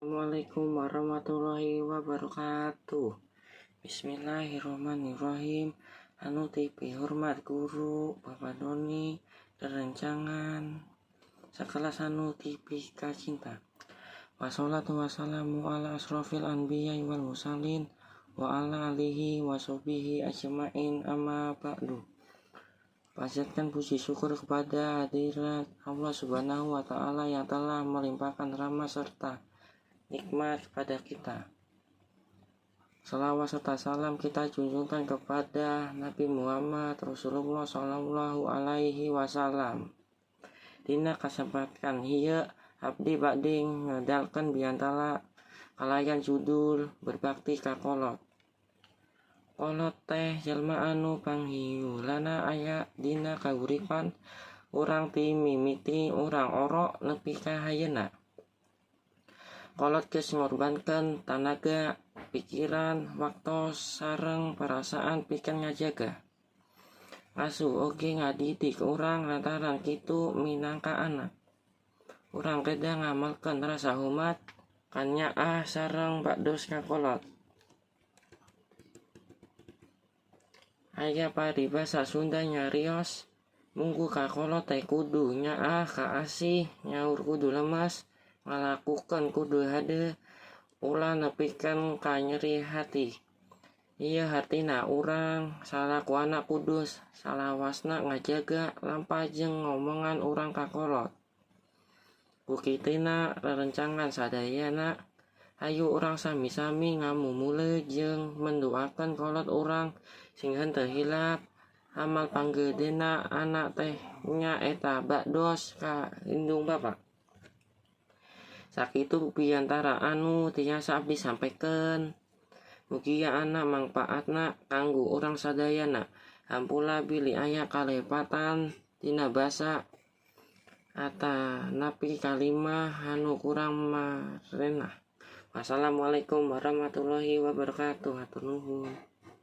Assalamualaikum warahmatullahi wabarakatuh. Bismillahirrahmanirrahim. Anu tipi hormat guru, Bapak Doni, kerencangan sekelas anu tipi kacinta. Wassalatu wassalamu ala asrofil anbiya wal mursalin wa ala alihi wa sahbihi ajmain amma ba'du. Panjatkan puji syukur kepada hadirat Allah Subhanahu wa Ta'ala yang telah melimpahkan rahmat serta nikmat kepada kita. Salawat serta salam kita junjungkan kepada Nabi Muhammad Rasulullah Sallallahu Alaihi Wasallam. Dina kesempatan hiya abdi bading ngedalkan biantara kalayan judul berbakti ka kolot. Kolot teh jelma anu panghiu lana aya dina kaguripan urang ti mimiti urang orok nepi ka hayeuna. Kolot geus ngorbankeun tanaga, pikiran, waktu sareng perasaan pikeun ngajaga. Asuh oge ngadidik urang lantaran kitu minangka anak. Urang reda ngamalkeun rasa hormat kan nyaah sareng bakdos ka kolot. Aya paribasa Sunda nyarios munggu ka kolot teh kudu nyaah ka asih, nyaur kudu lemas, ngalakukeun kudu hade, ulah nepikeun ka nyeri hati. Ieu hartina urang salakuana kudus salawasna ngajaga lampajeng ngomongan urang ka kolot. Ku kitina rerencangan sadayana hayu urang sami-sami ngamumule jeung mendoakeun kolot urang sing henteu hilap amal panggedena anak teh nya eta bakdos ka indung Bapak. Sakitu piantara anu tiasa abdi sampaikeun. Mugia anak mangpaatna kanggo urang sadayana. Hampula bili aya kalepatan tina basa atanapi kalimah anu kurang marenah. Wassalamualaikum warahmatullahi wabarakatuh. Hatur nuhun.